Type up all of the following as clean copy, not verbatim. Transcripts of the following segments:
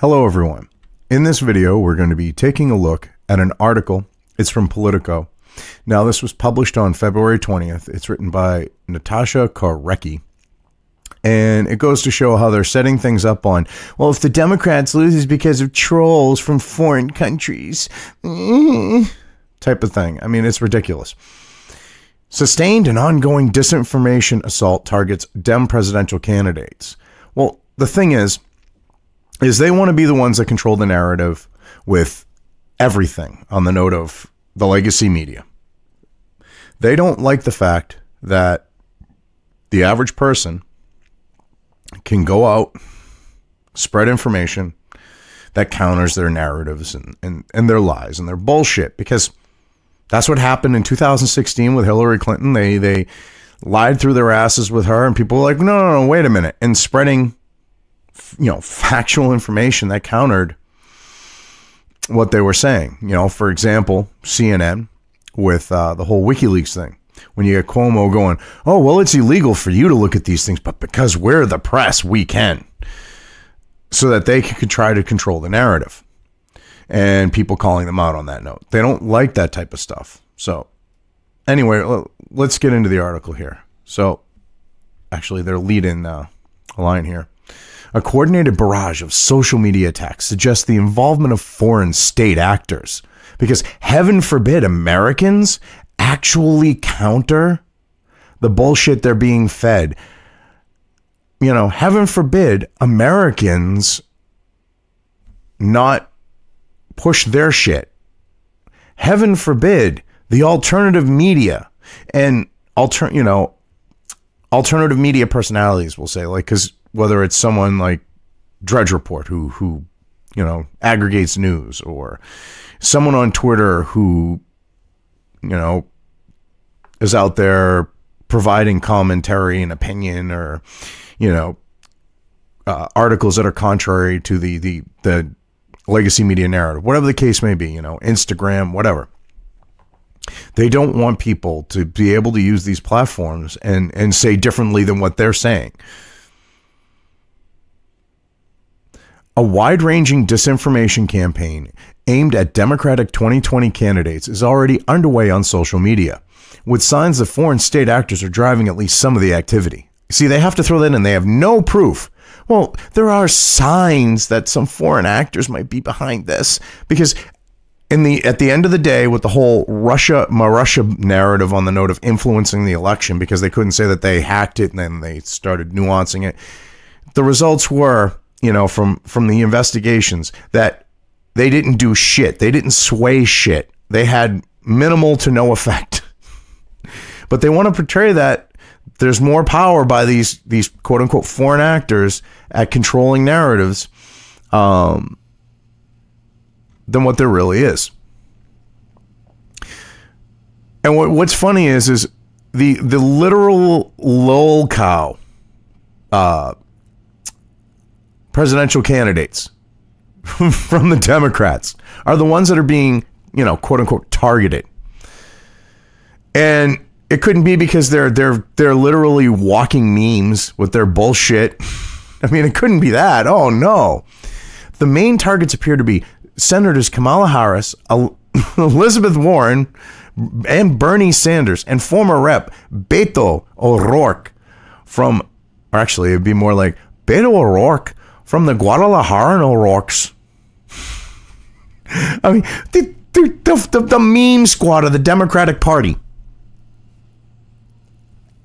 Hello everyone. In this video, we're going to be taking a look at an article. It's from Politico. Now, this was published on February 20th. It's written by Natasha Korecki. And it goes to show how they're setting things up on, well, if the Democrats lose it's because of trolls from foreign countries, type of thing. I mean, it's ridiculous. Sustained and ongoing disinformation assault targets Dem presidential candidates. Well, the thing is they want to be the ones that control the narrative with everything on the note of the legacy media. They don't like the fact that the average person can go out, spread information that counters their narratives and their lies and their bullshit, because that's what happened in 2016 with Hillary Clinton. They lied through their asses with her, and people were like, no, wait a minute, and spreading factual information that countered what they were saying. For example, CNN with the whole WikiLeaks thing. When you get Cuomo going, oh, well, it's illegal for you to look at these things, but because we're the press, we can. So that they could try to control the narrative. And people calling them out on that note. They don't like that type of stuff. So anyway, let's get into the article here. So actually, their lead-in line here. A coordinated barrage of social media attacks suggests the involvement of foreign state actors, because heaven forbid Americans actually counter the bullshit they're being fed. Heaven forbid Americans not push their shit. Heaven forbid the alternative media and alternative media personalities, will say, like, because whether it's someone like Drudge Report who aggregates news, or someone on Twitter who is out there providing commentary and opinion, or articles that are contrary to the legacy media narrative, whatever the case may be, Instagram, whatever. They don't want people to be able to use these platforms and say differently than what they're saying. A wide-ranging disinformation campaign aimed at Democratic 2020 candidates is already underway on social media, with signs that foreign state actors are driving at least some of the activity. See, they have to throw that in. They have no proof. Well, there are signs that some foreign actors might be behind this, because at the end of the day, with the whole Russia narrative on the note of influencing the election, because they couldn't say that they hacked it and then they started nuancing it, the results were, from the investigations, that they didn't do shit. They didn't sway shit. They had minimal to no effect. But they want to portray that there's more power by these quote unquote foreign actors at controlling narratives than what there really is. And what's funny is the literal lol cow presidential candidates from the Democrats are the ones that are being, quote unquote targeted. And it couldn't be because they're literally walking memes with their bullshit. I mean, it couldn't be that. Oh no. The main targets appear to be Senators Kamala Harris, Elizabeth Warren, and Bernie Sanders, and former Rep. Beto O'Rourke or actually it'd be more like Beto O'Rourke from the Guadalajara O'Rourkes. I mean, the meme squad of the Democratic Party.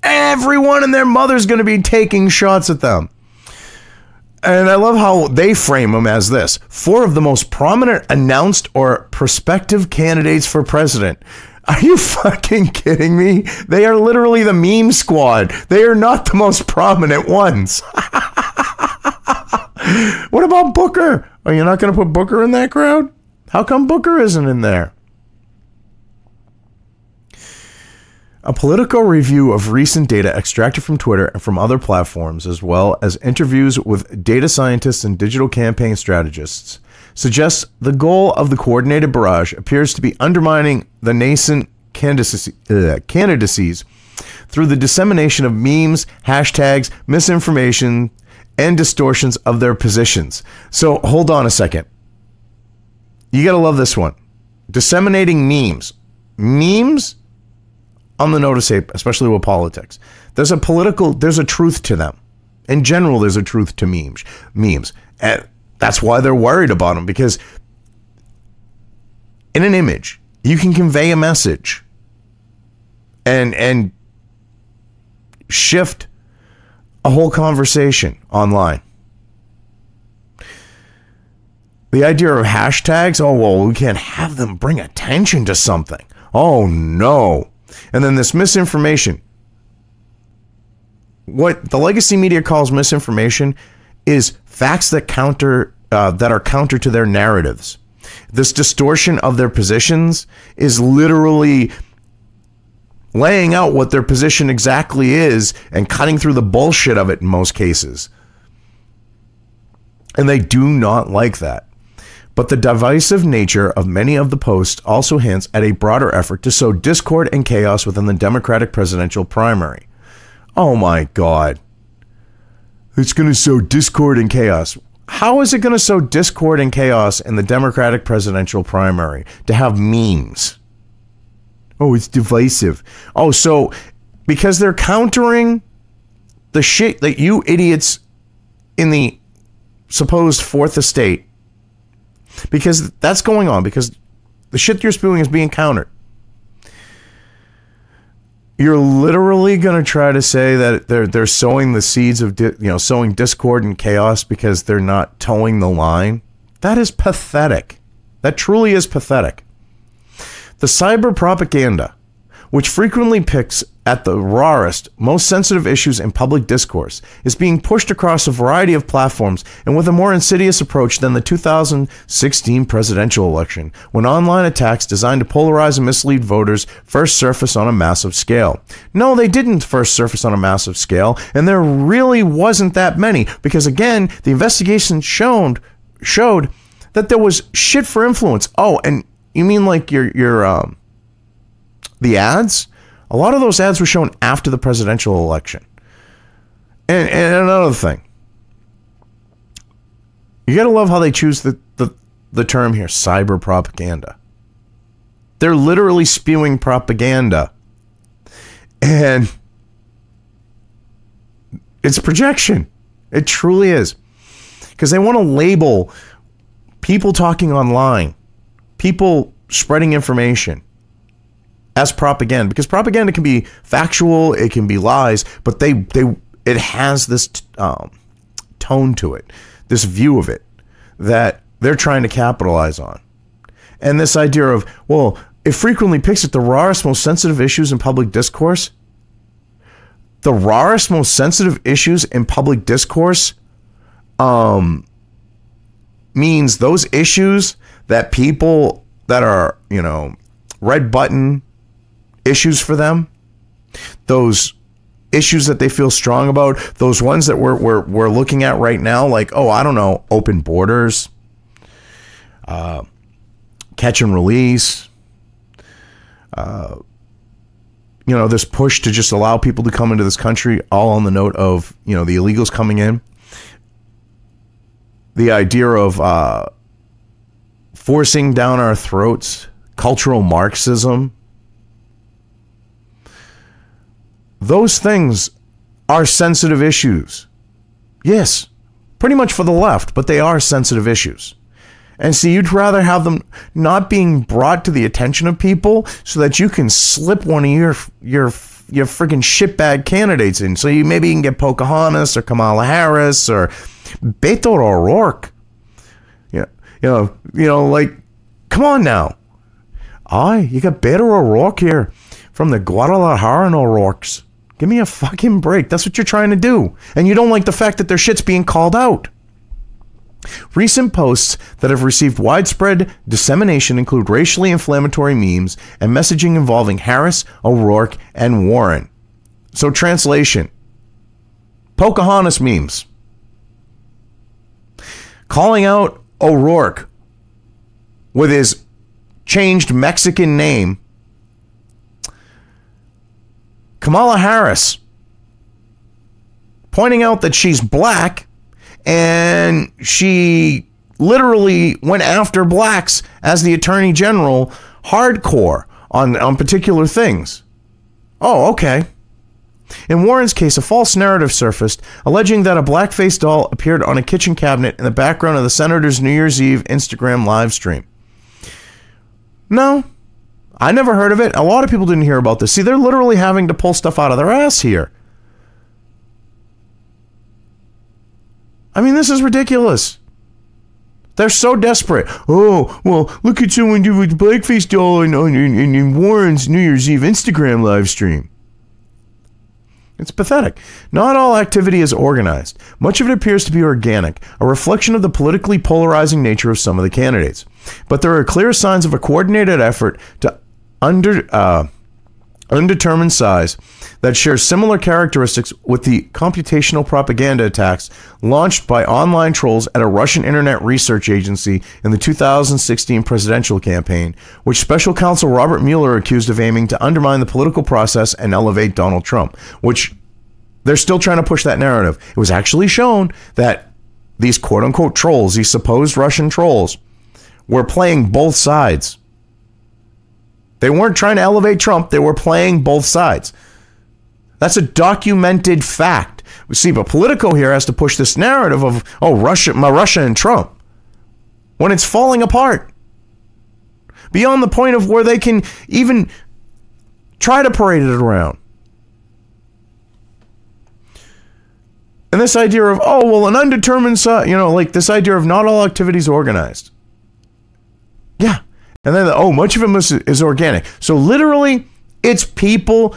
Everyone and their mother's going to be taking shots at them. And I love how they frame them as this: 4 of the most prominent announced or prospective candidates for president. Are you fucking kidding me? They are literally the meme squad. They are not the most prominent ones. What about Booker? Are you not going to put Booker in that crowd? How come Booker isn't in there? A Politico review of recent data extracted from Twitter and from other platforms, as well as interviews with data scientists and digital campaign strategists, suggests the goal of the coordinated barrage appears to be undermining the nascent candidacies through the dissemination of memes, hashtags, misinformation, and distortions of their positions. So hold on a second. You got to love this one. Disseminating memes. Memes on the notice tape, especially with politics. There's a truth to them. In general, there's a truth to memes. And that's why they're worried about them, because in an image, you can convey a message and shift a whole conversation online. The idea of hashtags, oh, well, we can't have them bring attention to something. Oh, no. And then this misinformation. What the legacy media calls misinformation is facts that are counter to their narratives. This distortion of their positions is literally laying out what their position exactly is and cutting through the bullshit of it in most cases. And they do not like that. But the divisive nature of many of the posts also hints at a broader effort to sow discord and chaos within the Democratic presidential primary. Oh my God. It's going to sow discord and chaos. How is it going to sow discord and chaos in the Democratic presidential primary to have memes? Oh, it's divisive. Oh, so because they're countering the shit that you idiots in the supposed fourth estate, because that's going on, because the shit you're spewing is being countered. You're literally going to try to say that they're sowing the seeds of sowing discord and chaos because they're not towing the line. That is pathetic. That truly is pathetic. The cyber propaganda, which frequently picks at the rawest, most sensitive issues in public discourse, is being pushed across a variety of platforms and with a more insidious approach than the 2016 presidential election, when online attacks designed to polarize and mislead voters first surfaced on a massive scale. No, they didn't first surface on a massive scale, and there really wasn't that many, because again, the investigation showed that there was shit for influence. Oh, and you mean like the ads? A lot of those ads were shown after the presidential election. And another thing. You got to love how they choose the term here, cyber propaganda. They're literally spewing propaganda. And it's projection. It truly is. Because they want to label people talking online, people spreading information, as propaganda, because propaganda can be factual, it can be lies, but it has this tone to it, this view of it that they're trying to capitalize on. And this idea of, well, it frequently picks at the rawest, most sensitive issues in public discourse. The rawest, most sensitive issues in public discourse means those issues that people that are, red button issues for them, those issues that they feel strong about, those ones that we're looking at right now, like, oh, I don't know, open borders, catch and release, this push to just allow people to come into this country, all on the note of, the illegals coming in. The idea of forcing down our throats, cultural Marxism. Those things are sensitive issues. Yes, pretty much for the left, but they are sensitive issues. And see, you'd rather have them not being brought to the attention of people so that you can slip one of your freaking shitbag candidates in. So you maybe can get Pocahontas or Kamala Harris or Beto O'Rourke. Like, come on now. You got Beto O'Rourke here from the Guadalajara O'Rourkes. Give me a fucking break. That's what you're trying to do. And you don't like the fact that their shit's being called out. Recent posts that have received widespread dissemination include racially inflammatory memes and messaging involving Harris, O'Rourke, and Warren. So translation. Pocahontas memes. Calling out O'Rourke with his changed Mexican name. Kamala Harris pointing out that she's black and she literally went after blacks as the attorney general hardcore on particular things. Oh, okay. In Warren's case, a false narrative surfaced alleging that a blackface doll appeared on a kitchen cabinet in the background of the senator's New Year's Eve Instagram live stream. No, I never heard of it. A lot of people didn't hear about this. See, they're literally having to pull stuff out of their ass here. I mean, this is ridiculous. They're so desperate. Oh, well, look at someone do with the blackface doll in Warren's New Year's Eve Instagram live stream. It's pathetic. Not all activity is organized. Much of it appears to be organic, a reflection of the politically polarizing nature of some of the candidates. But there are clear signs of a coordinated effort to undetermined size that shares similar characteristics with the computational propaganda attacks launched by online trolls at a Russian internet research agency in the 2016 presidential campaign, which special counsel Robert Mueller accused of aiming to undermine the political process and elevate Donald Trump, which they're still trying to push that narrative. It was actually shown that these quote-unquote trolls, these supposed Russian trolls, were playing both sides. They weren't trying to elevate Trump. They were playing both sides. That's a documented fact. See, but Politico here has to push this narrative of, oh, Russia and Trump, when it's falling apart. Beyond the point of where they can even try to parade it around. And this idea of, oh, well, an undetermined size, like this idea of not all activities organized. Yeah. And then, oh, much of it is organic. So literally, it's people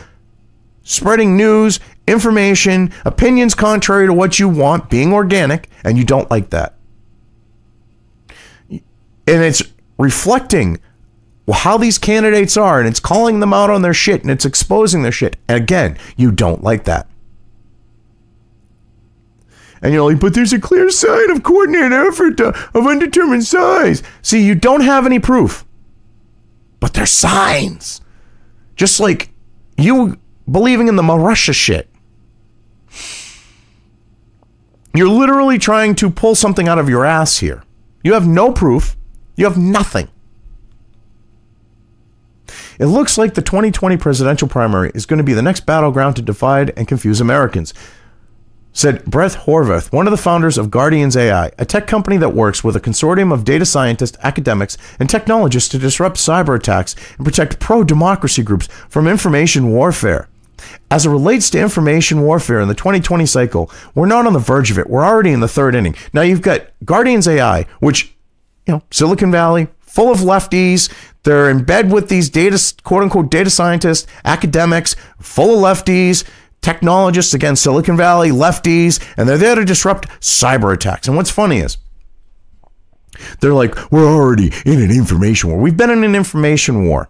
spreading news, information, opinions contrary to what you want, being organic, and you don't like that. And it's reflecting how these candidates are, and it's calling them out on their shit, and it's exposing their shit. And again, you don't like that. And you're like, but there's a clear sign of coordinated effort of undetermined size. See, you don't have any proof. But they're signs. Just like you believing in the Russia shit. You're literally trying to pull something out of your ass here. You have no proof. You have nothing. It looks like the 2020 presidential primary is going to be the next battleground to divide and confuse Americans, said Brett Horvath, one of the founders of Guardians.ai, a tech company that works with a consortium of data scientists, academics, and technologists to disrupt cyber attacks and protect pro-democracy groups from information warfare. As it relates to information warfare in the 2020 cycle, we're not on the verge of it. We're already in the third inning. Now you've got Guardians.ai, which, Silicon Valley, full of lefties. They're in bed with these quote-unquote data scientists, academics, full of lefties, technologists, again, Silicon Valley, lefties, and they're there to disrupt cyber attacks. And what's funny is they're like, we're already in an information war. We've been in an information war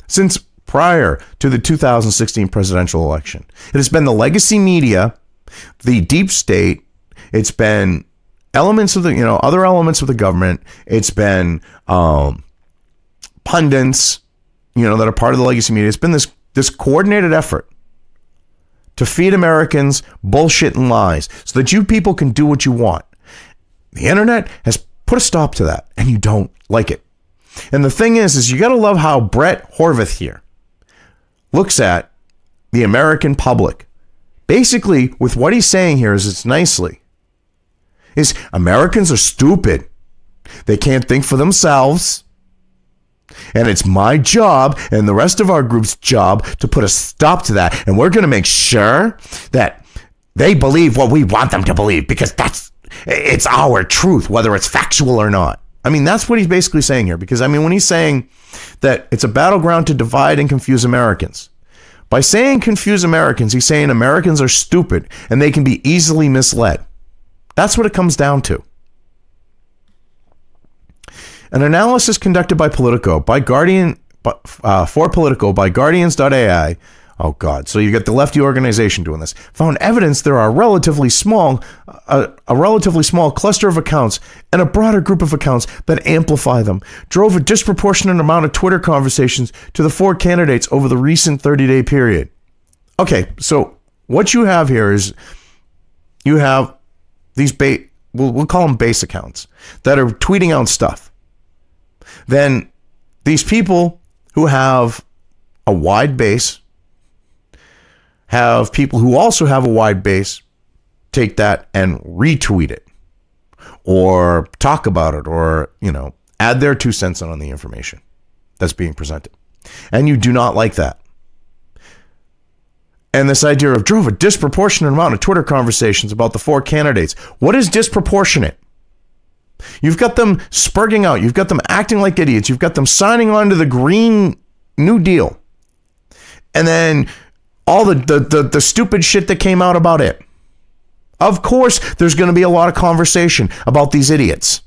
since prior to the 2016 presidential election. It has been the legacy media, the deep state. It's been elements of the, other elements of the government. It's been pundits, that are part of the legacy media. It's been this coordinated effort to feed Americans bullshit and lies so that you people can do what you want. The internet has put a stop to that, and you don't like it. And the thing is you got to love how Brett Horvath here looks at the American public. Basically, with what he's saying here is Americans are stupid. They can't think for themselves. And it's my job and the rest of our group's job to put a stop to that. And we're going to make sure that they believe what we want them to believe, because it's our truth, whether it's factual or not. I mean, that's what he's basically saying here. Because, when he's saying that it's a battleground to divide and confuse Americans, by saying confuse Americans, he's saying Americans are stupid and they can be easily misled. That's what it comes down to. An analysis conducted by Politico, for Politico by Guardians.ai, oh God, so you get the lefty organization doing this, found evidence there are a relatively small cluster of accounts and a broader group of accounts that amplify them, drove a disproportionate amount of Twitter conversations to the four candidates over the recent 30-day period. Okay, so what you have here is you have these we'll call them base accounts that are tweeting out stuff. Then these people who have a wide base have people who also have a wide base take that and retweet it or talk about it or, add their 2 cents on the information that's being presented. And you do not like that. And this idea of drove a disproportionate amount of Twitter conversations about the 4 candidates. What is disproportionate? You've got them spurging out. You've got them acting like idiots. You've got them signing on to the Green New Deal. And then all the stupid shit that came out about it. Of course, there's going to be a lot of conversation about these idiots.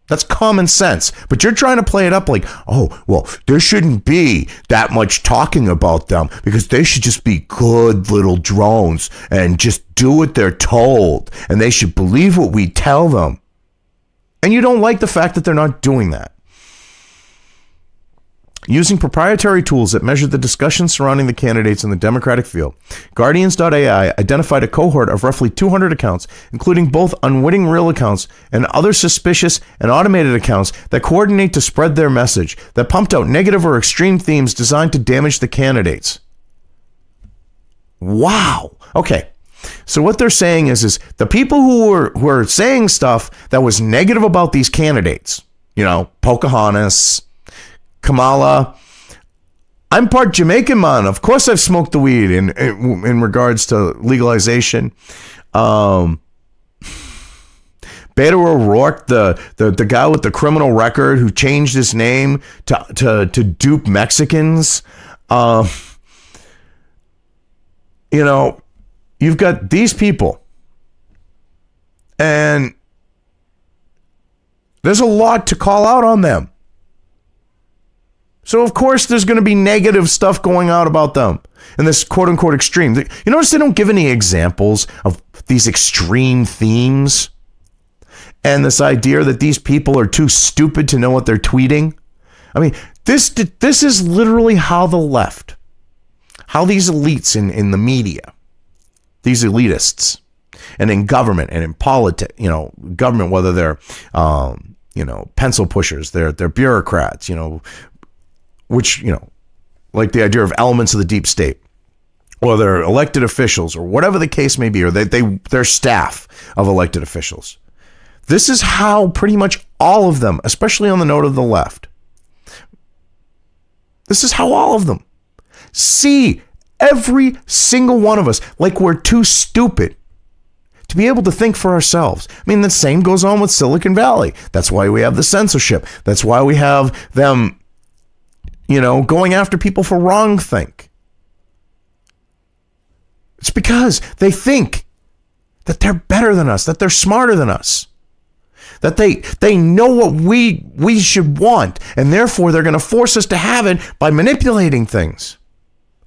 That's common sense. But you're trying to play it up like, oh, well, there shouldn't be that much talking about them because they should just be good little drones and just do what they're told. And they should believe what we tell them. And you don't like the fact that they're not doing that. Using proprietary tools that measure the discussion surrounding the candidates in the Democratic field, Guardians.ai identified a cohort of roughly 200 accounts, including both unwitting real accounts and other suspicious and automated accounts that coordinate to spread their message, that pumped out negative or extreme themes designed to damage the candidates. Wow. Okay. So what they're saying is the people who were saying stuff that was negative about these candidates, Pocahontas, Kamala. I'm part Jamaican, man. Of course I've smoked the weed in regards to legalization. Beto O'Rourke, the guy with the criminal record who changed his name to dupe Mexicans. You've got these people. And there's a lot to call out on them. So, of course, there's going to be negative stuff going out about them in this quote-unquote extreme. You notice they don't give any examples of these extreme themes and this idea that these people are too stupid to know what they're tweeting. I mean, this is literally how the left, how these elites in the media, these elitists, and in government and in politics, government, whether they're, pencil pushers, they're bureaucrats, which, like the idea of elements of the deep state, or they're elected officials, or whatever the case may be, or they're staff of elected officials. This is how pretty much all of them, especially on the note of the left, this is how all of them see every single one of us like we're too stupid to be able to think for ourselves. I mean, the same goes on with Silicon Valley. That's why we have the censorship. That's why we have them going after people for wrongthink. It's because they think that they're better than us, that they're smarter than us, that they know what we should want, and therefore they're going to force us to have it by manipulating things.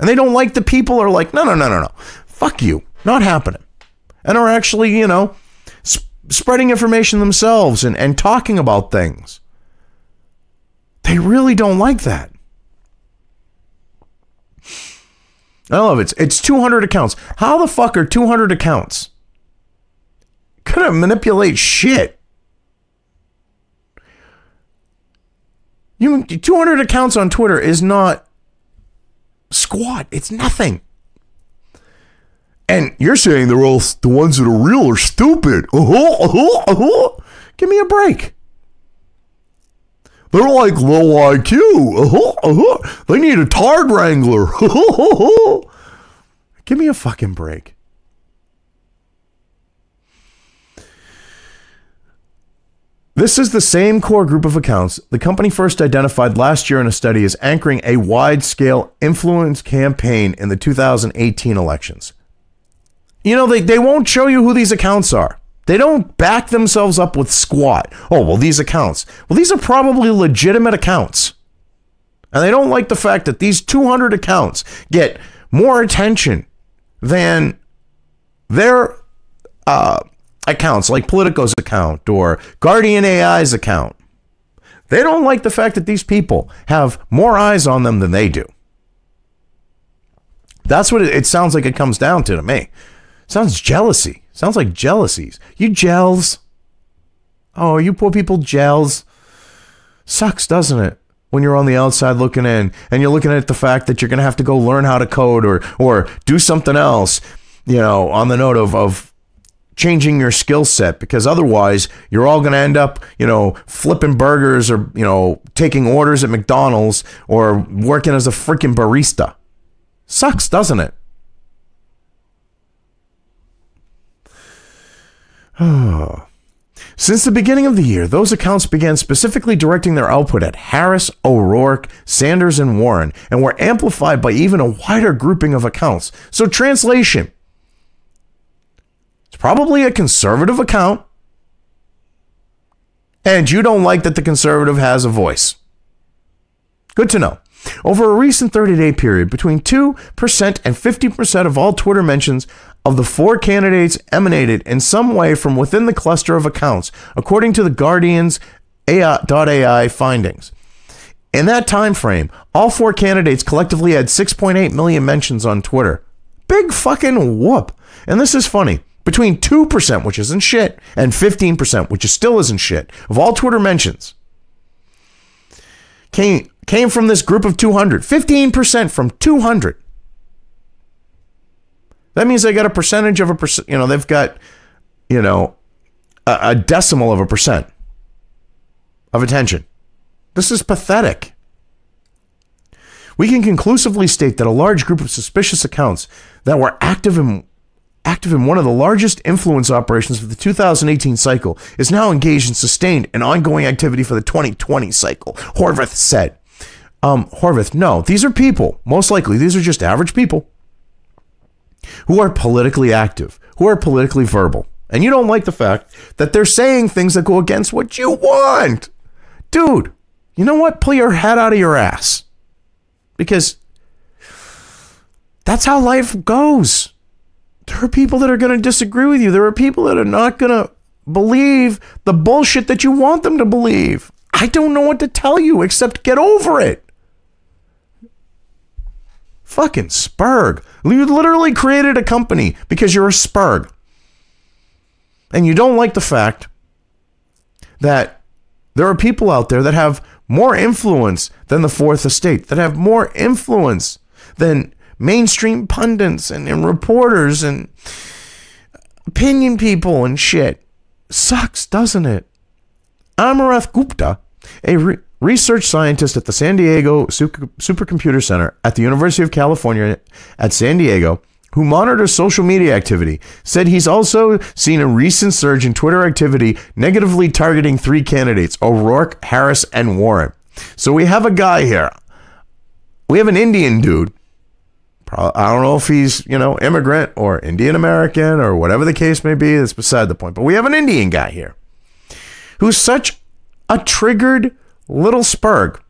And they don't like the people who are like, no, fuck you, not happening. And are actually, spreading information themselves and talking about things. They really don't like that. I love it. It's 200 accounts. How the fuck are 200 accounts gonna manipulate shit? 200 accounts on Twitter is not squat. It's nothing. And you're saying they're all the ones that are real are stupid. Give me a break. They're like low IQ. They need a tard wrangler. Give me a fucking break. This is the same core group of accounts the company first identified last year in a study as anchoring a wide-scale influence campaign in the 2018 elections. They won't show you who these accounts are. They don't back themselves up with squat. Oh, well, these accounts. Well, these are probably legitimate accounts. And they don't like the fact that these 200 accounts get more attention than their accounts, like Politico's account or Guardian.ai's account. They don't like the fact that these people have more eyes on them than they do. That's what it sounds like it comes down to me. It sounds jealousy. Sounds like jealousies. You gels. Oh, you poor people gels. Sucks, doesn't it? When you're on the outside looking in and you're looking at the fact that you're going to have to go learn how to code or do something else, you know, on the note of changing your skill set, because otherwise you're all going to end up, you know, flipping burgers or, you know, taking orders at McDonald's or working as a freaking barista. Sucks, doesn't it? Oh. Since the beginning of the year, those accounts began specifically directing their output at Harris, O'Rourke, Sanders, and Warren, and were amplified by even a wider grouping of accounts. So translation, it's probably a conservative account, and you don't like that the conservative has a voice. Good to know. Over a recent 30-day period, between 2% and 50% of all Twitter mentions of the 4 candidates emanated in some way from within the cluster of accounts, according to the Guardians.ai findings. In that time frame, all 4 candidates collectively had 6.8 million mentions on Twitter. Big fucking whoop. And this is funny. Between 2%, which isn't shit, and 15%, which still isn't shit, of all Twitter mentions came from this group of 200. 15% from 200. That means they got a percentage of a percent, you know, they've got, you know, a decimal of a percent of attention. This is pathetic. We can conclusively state that a large group of suspicious accounts that were active in one of the largest influence operations of the 2018 cycle is now engaged in sustained and ongoing activity for the 2020 cycle, Horvath said. Horvath, no, these are people. Most likely, these are just average people who are politically active, who are politically verbal. And you don't like the fact that they're saying things that go against what you want. Dude, you know what? Pull your head out of your ass. Because that's how life goes. There are people that are going to disagree with you. There are people that are not going to believe the bullshit that you want them to believe. I don't know what to tell you except get over it. Fucking Spurg. You literally created a company because you're a Spurg. And you don't like the fact that there are people out there that have more influence than the Fourth Estate, that have more influence than mainstream pundits and reporters and opinion people and shit. Sucks, doesn't it? Amarath Gupta, a research scientist at the San Diego Supercomputer Center at the University of California at San Diego, who monitors social media activity, said he's also seen a recent surge in Twitter activity negatively targeting 3 candidates, O'Rourke, Harris, and Warren. So we have a guy here. We have an Indian dude. I don't know if he's, you know, immigrant or Indian American or whatever the case may be. That's beside the point. But we have an Indian guy here who's such a triggered little Spurg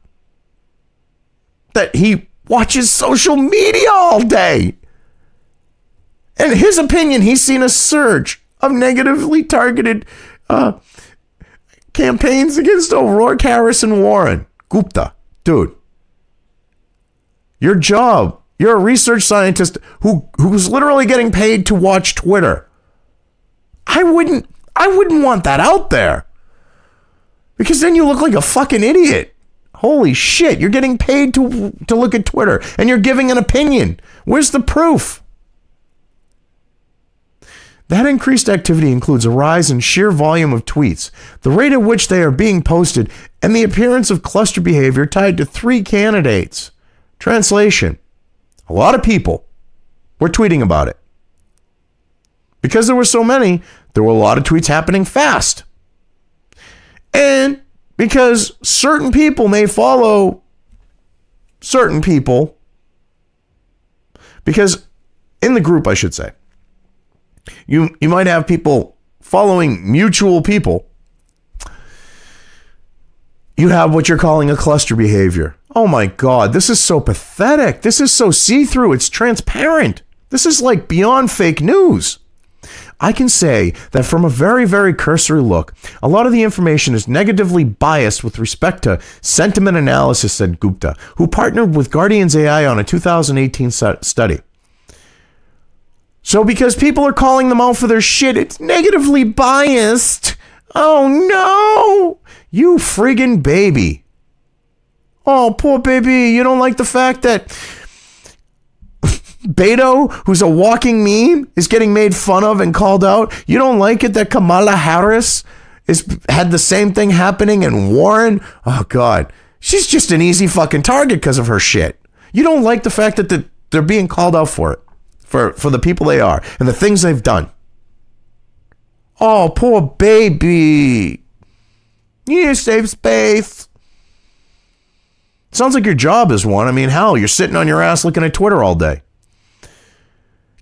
that he watches social media all day. And in his opinion, he's seen a surge of negatively targeted campaigns against O'Rourke, Harris, and Warren. Gupta, dude, your job, you're a research scientist who's literally getting paid to watch Twitter. I wouldn't want that out there. Because then you look like a fucking idiot. Holy shit, you're getting paid to look at Twitter and you're giving an opinion. Where's the proof? That increased activity includes a rise in sheer volume of tweets, the rate at which they are being posted, and the appearance of cluster behavior tied to 3 candidates. Translation: a lot of people were tweeting about it. Because there were so many, there were a lot of tweets happening fast. And because certain people may follow certain people, because in the group, I should say, you might have people following mutual people. You have what you're calling a cluster behavior. Oh my God, this is so pathetic. This is so see-through. It's transparent. This is like beyond fake news. I can say that from a very, very cursory look, a lot of the information is negatively biased with respect to sentiment analysis, said Gupta, who partnered with Guardians.ai on a 2018 study. So because people are calling them out for their shit, it's negatively biased. Oh no, you friggin' baby. Oh, poor baby. You don't like the fact that Beto, who's a walking meme, is getting made fun of and called out? You don't like it that Kamala Harris had the same thing happening and Warren? Oh, God. She's just an easy fucking target because of her shit. You don't like the fact that they're being called out for it, for the people they are and the things they've done. Oh, poor baby. You need a safe space. Sounds like your job is one. I mean, hell, you're sitting on your ass looking at Twitter all day,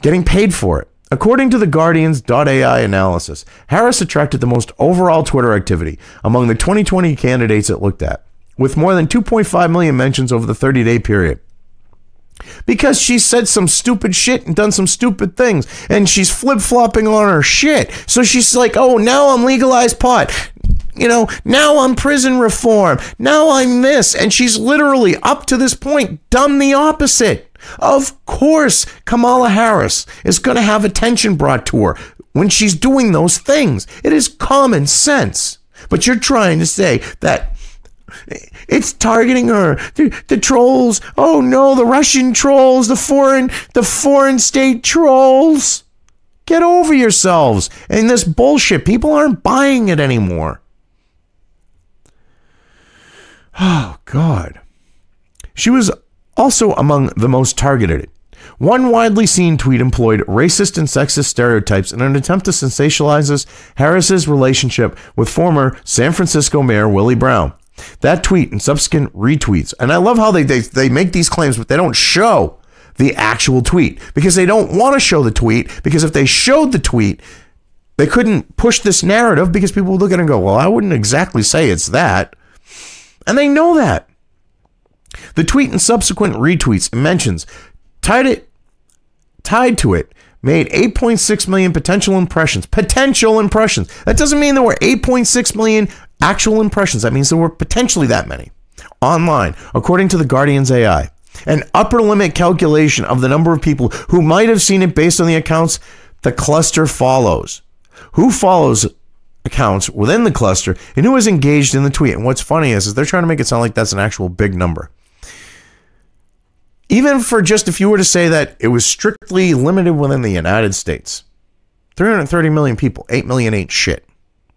getting paid for it. According to the Guardians.ai analysis, Harris attracted the most overall Twitter activity among the 2020 candidates it looked at, with more than 2.5 million mentions over the 30-day period. Because she said some stupid shit and done some stupid things, and she's flip-flopping on her shit. So she's like, oh, now I'm legalized pot. You know, now I'm prison reform. Now I'm this. And she's literally, up to this point, done the opposite. Of course, Kamala Harris is going to have attention brought to her when she's doing those things. It is common sense. But you're trying to say that it's targeting her. The trolls. Oh no, the Russian trolls, the foreign state trolls. Get over yourselves. And this bullshit, people aren't buying it anymore. Oh, God. She was also among the most targeted. One widely seen tweet employed racist and sexist stereotypes in an attempt to sensationalize Harris's relationship with former San Francisco Mayor Willie Brown. That tweet and subsequent retweets, and I love how they make these claims, but they don't show the actual tweet because they don't want to show the tweet, because if they showed the tweet, they couldn't push this narrative because people would look at it and go, well, I wouldn't exactly say it's that. And they know that. The tweet and subsequent retweets and mentions tied to it made 8.6 million potential impressions. Potential impressions. That doesn't mean there were 8.6 million actual impressions. That means there were potentially that many online, according to the Guardians.ai. An upper limit calculation of the number of people who might have seen it based on the accounts the cluster follows. Who follows accounts within the cluster and who is engaged in the tweet. And what's funny is they're trying to make it sound like that's an actual big number. Even for just if you were to say that it was strictly limited within the United States, 330 million people, 8 million ain't shit.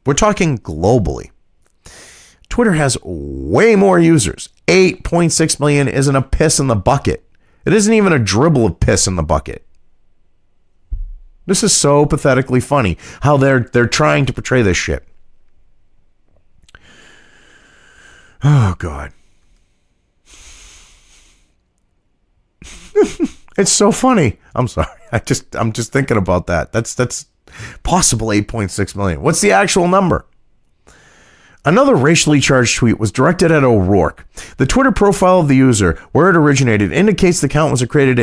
We're talking globally. Twitter has way more users. 8.6 million isn't a piss in the bucket. It isn't even a dribble of piss in the bucket. This is so pathetically funny how they're trying to portray this shit. Oh, God. It's so funny. I'm sorry. I'm just thinking about that. That's possible 8.6 million. What's the actual number? Another racially charged tweet was directed at O'Rourke. The Twitter profile of the user, where it originated, indicates the account was created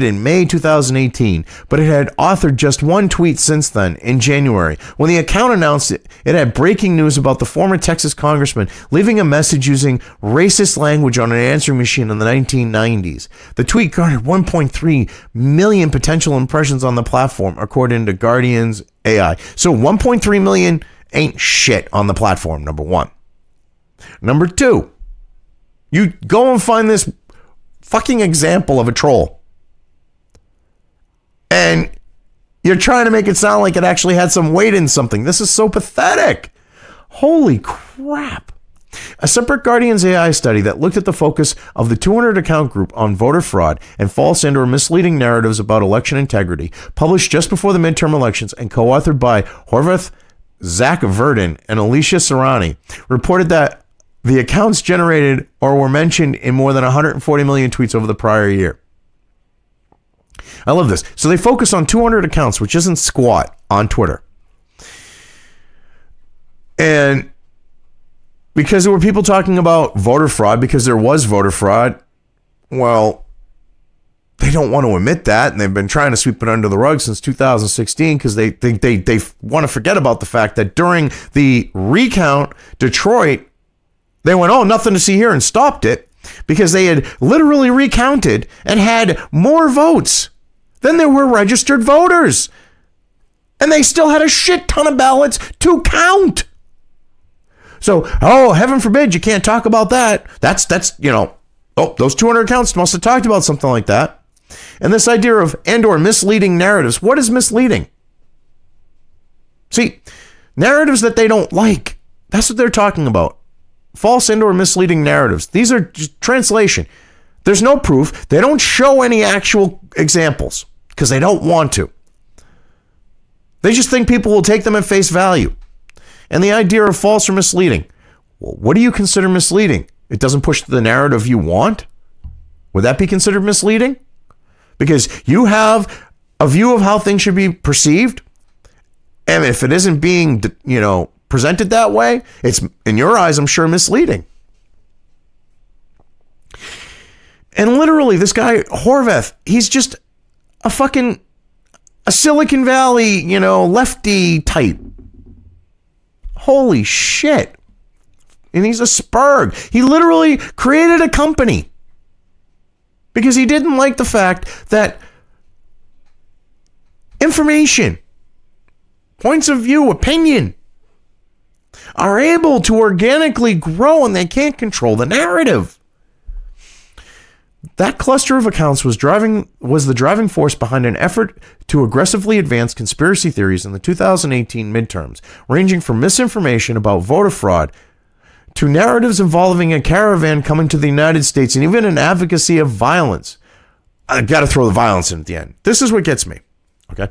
in May 2018, but it had authored just one tweet since then, in January, when the account announced it had breaking news about the former Texas congressman leaving a message using racist language on an answering machine in the 1990s. The tweet garnered 1.3 million potential impressions on the platform, according to Guardians.ai. So 1.3 million ain't shit on the platform, number one. Number two, you go and find this fucking example of a troll, and you're trying to make it sound like it actually had some weight in something. This is so pathetic. Holy crap. A separate Guardians.ai study that looked at the focus of the 200 account group on voter fraud and false and or misleading narratives about election integrity, published just before the midterm elections and co-authored by Horvath, Zach Verdon, and Alicia Serrani, reported that the accounts generated or were mentioned in more than 140 million tweets over the prior year. I love this. So they focus on 200 accounts, which isn't squat, on Twitter. And because there were people talking about voter fraud, because there was voter fraud, well, they don't want to admit that, and they've been trying to sweep it under the rug since 2016 because they think they want to forget about the fact that during the recount, Detroit, they went, oh, nothing to see here, and stopped it because they had literally recounted and had more votes than there were registered voters. And they still had a shit ton of ballots to count. So, oh, heaven forbid you can't talk about that. That's those 200 accounts must have talked about something like that. And this idea of and/or misleading narratives. What is misleading? See, narratives that they don't like. That's what they're talking about. False and/or misleading narratives. These are just translation. There's no proof. They don't show any actual examples because they don't want to. They just think people will take them at face value. And the idea of false or misleading. Well, what do you consider misleading? It doesn't push the narrative you want? Would that be considered misleading? Because you have a view of how things should be perceived. And if it isn't being, presented that way, it's, in your eyes, I'm sure, misleading. And literally, this guy, Horvath, he's just a Silicon Valley, lefty type. Holy shit. And he's a spurg. He literally created a company because he didn't like the fact that information, points of view, opinion are able to organically grow and they can't control the narrative. That cluster of accounts was the driving force behind an effort to aggressively advance conspiracy theories in the 2018 midterms, ranging from misinformation about voter fraud to narratives involving a caravan coming to the United States and even an advocacy of violence. I got to throw the violence in at the end. This is what gets me. Okay.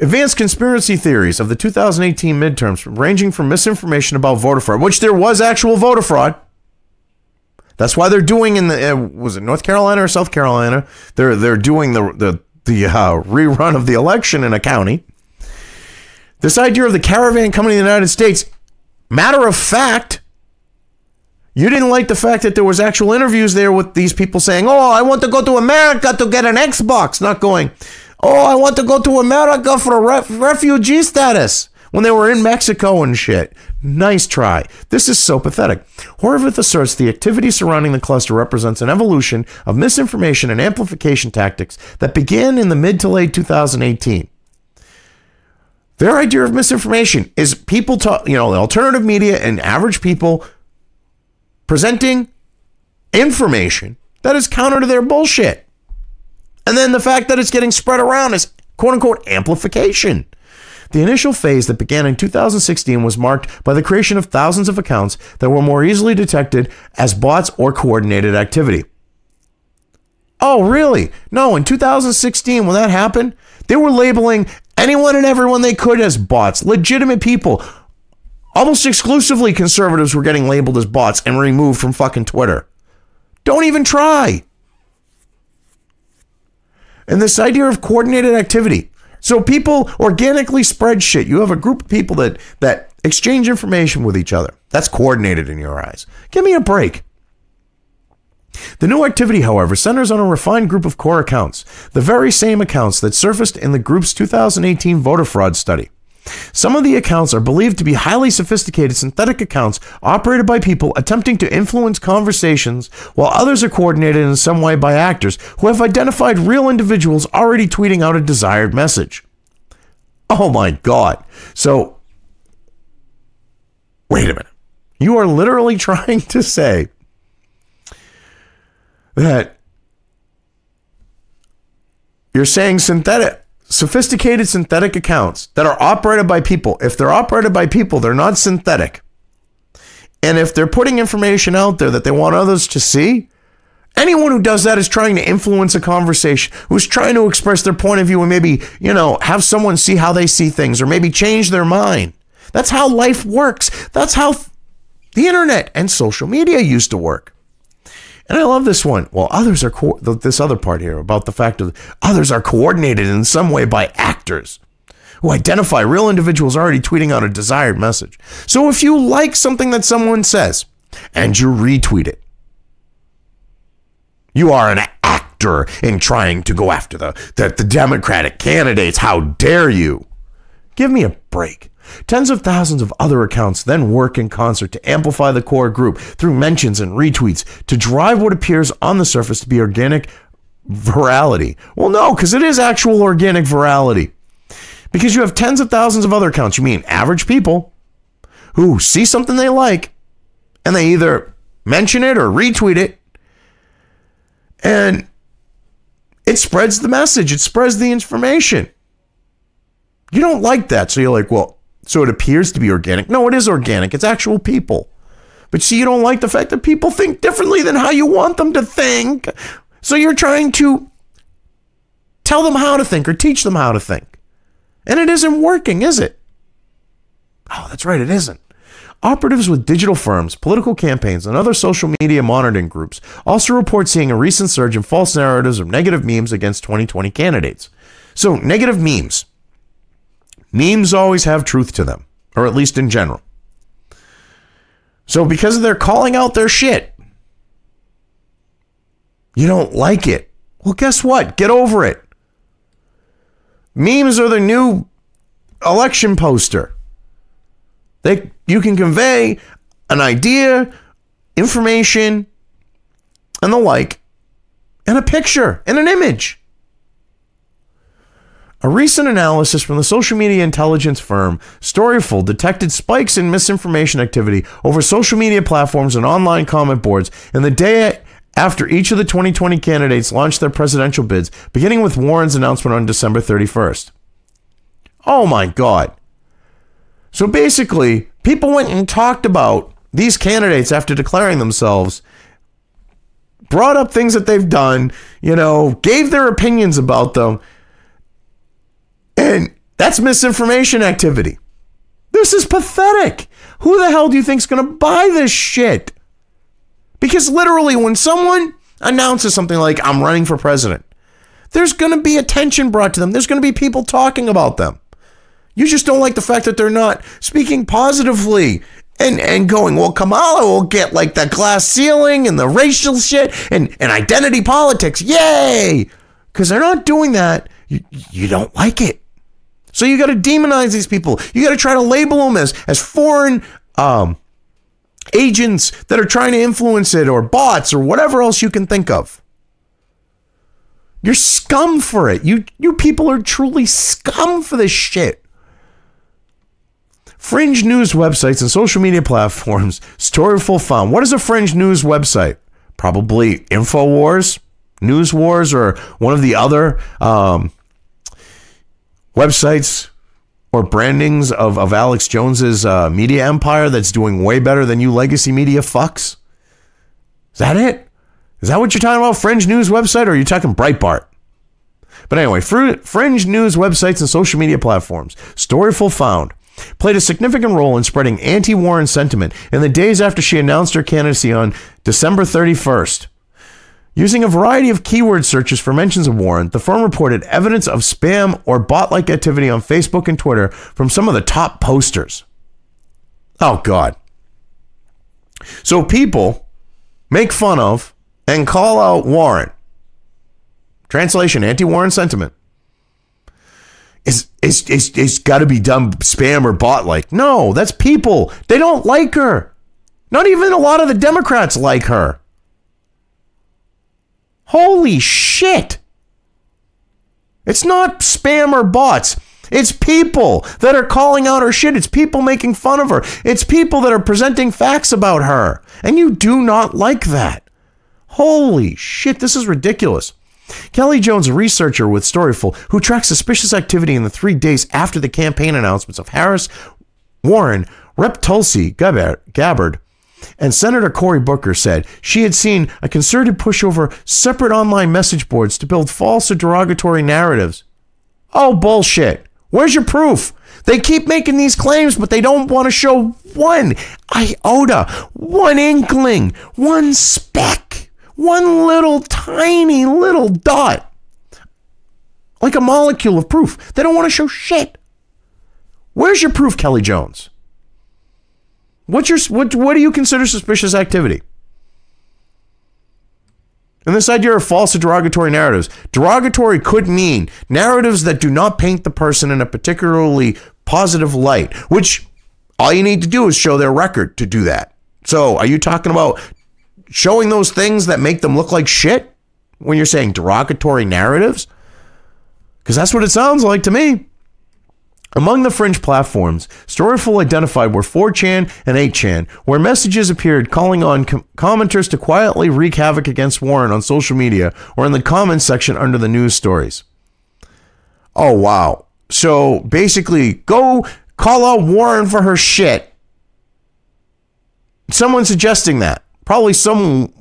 Advanced conspiracy theories of the 2018 midterms, ranging from misinformation about voter fraud, which there was actual voter fraud. That's why they're doing in the was it North Carolina or South Carolina? They're doing the rerun of the election in a county. This idea of the caravan coming to the United States, matter of fact, you didn't like the fact that there was actual interviews there with these people saying, "Oh, I want to go to America to get an Xbox," not going, "Oh, I want to go to America for a refugee status," when they were in Mexico and shit. Nice try. This is so pathetic. Horvath asserts the activity surrounding the cluster represents an evolution of misinformation and amplification tactics that began in the mid to late 2018. Their idea of misinformation is people the alternative media and average people presenting information that is counter to their bullshit. And then the fact that it's getting spread around is quote unquote amplification. The initial phase that began in 2016 was marked by the creation of thousands of accounts that were more easily detected as bots or coordinated activity. Oh, really? No, in 2016, when that happened, they were labeling anyone and everyone they could as bots, legitimate people. Almost exclusively conservatives were getting labeled as bots and removed from fucking Twitter. Don't even try. And this idea of coordinated activity. So people organically spread shit. You have a group of people that exchange information with each other. That's coordinated in your eyes. Give me a break. The new activity, however, centers on a refined group of core accounts, the very same accounts that surfaced in the group's 2018 voter fraud study. Some of the accounts are believed to be highly sophisticated synthetic accounts operated by people attempting to influence conversations, while others are coordinated in some way by actors who have identified real individuals already tweeting out a desired message. Oh my God. So, wait a minute. You are literally trying to say that you're saying sophisticated synthetic accounts that are operated by people. If they're operated by people, they're not synthetic. And if they're putting information out there that they want others to see, anyone who does that is trying to influence a conversation, who's trying to express their point of view and maybe, have someone see how they see things or maybe change their mind. That's how life works. That's how the internet and social media used to work. And I love this one. Well, others are this other part here about the fact that others are coordinated in some way by actors who identify real individuals already tweeting out a desired message. So if you like something that someone says and you retweet it, you are an actor in trying to go after the Democratic candidates. How dare you? Give me a break. Tens of thousands of other accounts then work in concert to amplify the core group through mentions and retweets to drive what appears on the surface to be organic virality. Well, no, because it is actual organic virality. Because you have tens of thousands of other accounts. You mean average people who see something they like and they either mention it or retweet it, and it spreads the message. It spreads the information. You don't like that. So you're like, well, so it appears to be organic. No, it is organic. It's actual people. But see, you don't like the fact that people think differently than how you want them to think. So you're trying to tell them how to think or teach them how to think. And it isn't working, is it? Oh, that's right, it isn't. Operatives with digital firms, political campaigns, and other social media monitoring groups also report seeing a recent surge in false narratives or negative memes against 2020 candidates. So, negative memes. Memes always have truth to them, or at least in general. So, because they're calling out their shit, you don't like it. Well, guess what? Get over it. Memes are the new election poster. You can convey an idea, information, and the like, and a picture and an image. A recent analysis from the social media intelligence firm Storyful detected spikes in misinformation activity over social media platforms and online comment boards in the day after each of the 2020 candidates launched their presidential bids, beginning with Warren's announcement on December 31st. Oh my God. So basically, people went and talked about these candidates after declaring themselves, brought up things that they've done, gave their opinions about them, and that's misinformation activity. This is pathetic. Who the hell do you think is going to buy this shit? Because literally, when someone announces something like, I'm running for president, there's going to be attention brought to them. There's going to be people talking about them. You just don't like the fact that they're not speaking positively and going, well, Kamala will get like the glass ceiling and the racial shit and identity politics. Yay! Because they're not doing that. You don't like it. So you got to demonize these people. You got to try to label them as foreign agents that are trying to influence it, or bots, or whatever else you can think of. You're scum for it. You people are truly scum for this shit. Fringe news websites and social media platforms, Storyful found. What is a fringe news website? Probably InfoWars, News Wars, or one of the other websites or brandings of Alex Jones's media empire that's doing way better than you legacy media fucks. Is that it? Is that what you're talking about? Fringe news website, or are you talking Breitbart? But anyway, fringe news websites and social media platforms, Storyful found, played a significant role in spreading anti-Warren sentiment in the days after she announced her candidacy on December 31st. Using a variety of keyword searches for mentions of Warren, the firm reported evidence of spam or bot-like activity on Facebook and Twitter from some of the top posters. Oh, God. So people make fun of and call out Warren. Translation, anti-Warren sentiment. It's got to be done spam or bot-like. No, that's people. They don't like her. Not even a lot of the Democrats like her. Holy shit. It's not spam or bots. It's people that are calling out her shit. It's people making fun of her. It's people that are presenting facts about her. And you do not like that. Holy shit, this is ridiculous. Kelly Jones, a researcher with Storyful, who tracks suspicious activity in the 3 days after the campaign announcements of Harris, Warren, Rep. Tulsi Gabbard, and Senator Cory Booker, said she had seen a concerted push over separate online message boards to build false or derogatory narratives. Oh, bullshit. Where's your proof? They keep making these claims, but they don't want to show one iota, one inkling, one speck. One little tiny little dot, like a molecule of proof. They don't want to show shit. Where's your proof, Kelly Jones? What do you consider suspicious activity? And this idea of false or derogatory narratives. Derogatory could mean narratives that do not paint the person in a particularly positive light, which all you need to do is show their record to do that. So are you talking about showing those things that make them look like shit? when you're saying derogatory narratives? Because that's what it sounds like to me. Among the fringe platforms, Storyful identified were 4chan and 8chan, where messages appeared calling on commenters to quietly wreak havoc against Warren on social media or in the comments section under the news stories. Oh, wow. So basically, go call out Warren for her shit. Someone suggesting that. Probably some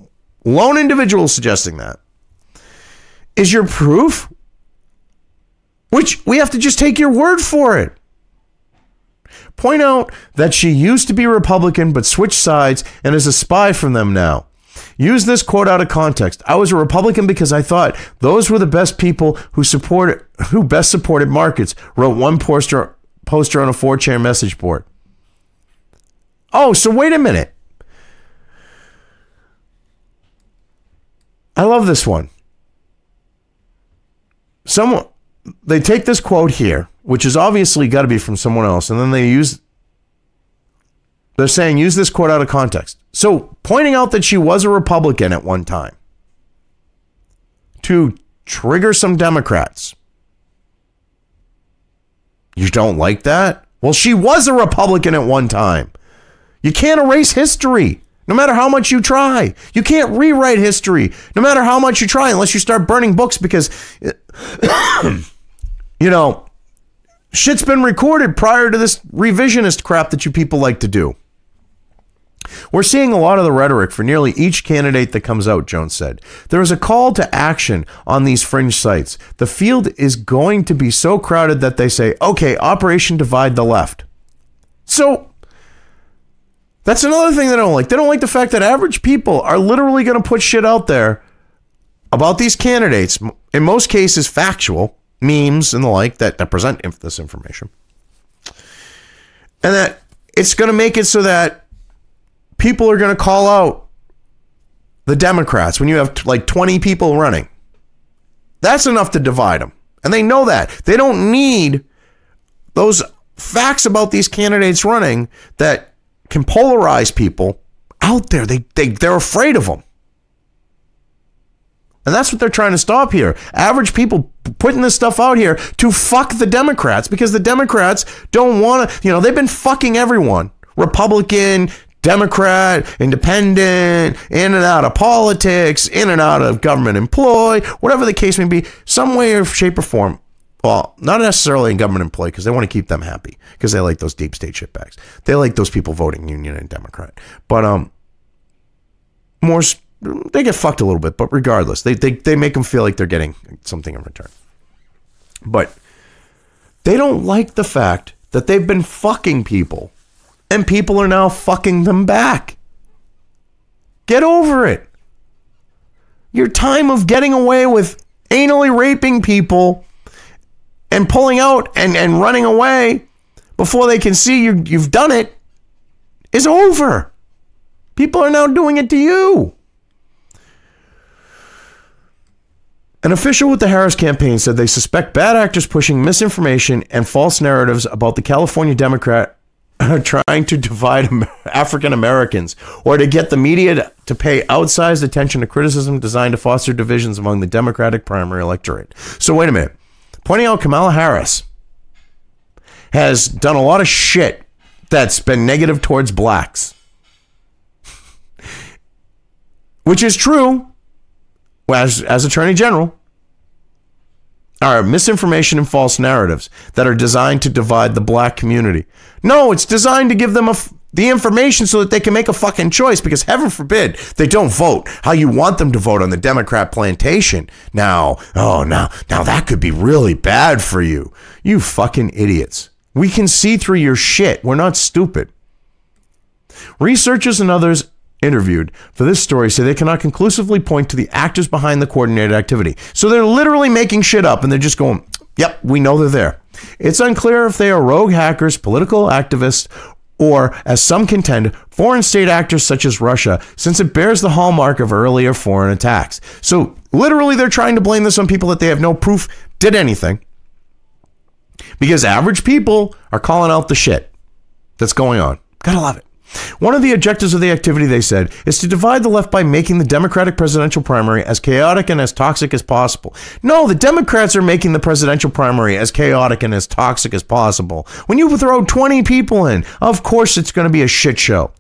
lone individual suggesting that. Is your proof? Which we have to just take your word for it. Point out that she used to be Republican but switched sides and is a spy from them now. Use this quote out of context. I was a Republican because I thought those were the best people who best supported markets, wrote one poster on a 4chan message board. Oh, so wait a minute. I love this one. They take this quote here, which is obviously got to be from someone else, and then they're saying use this quote out of context. So pointing out that she was a Republican at one time to trigger some Democrats. You don't like that? Well, she was a Republican at one time. You can't erase history, no matter how much you try. You can't rewrite history, no matter how much you try, unless you start burning books because, you know, shit's been recorded prior to this revisionist crap that you people like to do. We're seeing a lot of the rhetoric for nearly each candidate that comes out, Jones said. There is a call to action on these fringe sites. The field is going to be so crowded that they say, okay, Operation Divide the Left. So that's another thing they don't like. They don't like the fact that average people are literally going to put shit out there about these candidates, in most cases factual, memes and the like that present this information. And that it's going to make it so that people are going to call out the Democrats when you have like 20 people running. That's enough to divide them. And they know that. They don't need those facts about these candidates running that can polarize people out there. They're afraid of them. And that's what they're trying to stop here. Average people putting this stuff out here to fuck the Democrats because the Democrats don't want to, you know, they've been fucking everyone. Republican, Democrat, independent, in and out of politics, in and out of government employ, whatever the case may be, some way or shape or form. Well, not necessarily in government employ because they want to keep them happy because they like those deep state shitbags. They like those people voting Union and Democrat. But more, they get fucked a little bit. But regardless, they make them feel like they're getting something in return. But they don't like the fact that they've been fucking people. And people are now fucking them back. Get over it. Your time of getting away with anally raping people and pulling out and running away before they can see you've done it is over. People are now doing it to you. An official with the Harris campaign said they suspect bad actors pushing misinformation and false narratives about the California Democrat are trying to divide African Americans or to get the media to pay outsized attention to criticism designed to foster divisions among the Democratic primary electorate. So wait a minute. Pointing out Kamala Harris has done a lot of shit that's been negative towards blacks. Which is true as Attorney General. Are misinformation and false narratives that are designed to divide the black community. No, it's designed to give them the information so that they can make a fucking choice because heaven forbid they don't vote how you want them to vote on the Democrat plantation. Now that could be really bad for you. You fucking idiots. We can see through your shit. We're not stupid. Researchers and others interviewed for this story say they cannot conclusively point to the actors behind the coordinated activity. So they're literally making shit up and they're just going, yep, we know they're there. It's unclear if they are rogue hackers, political activists, or, as some contend, foreign state actors such as Russia, since it bears the hallmark of earlier foreign attacks. So literally they're trying to blame this on people that they have no proof did anything because average people are calling out the shit that's going on. Gotta love it. One of the objectives of the activity, they said, is to divide the left by making the Democratic presidential primary as chaotic and as toxic as possible. No, the Democrats are making the presidential primary as chaotic and as toxic as possible. When you throw 20 people in, of course it's going to be a shit show.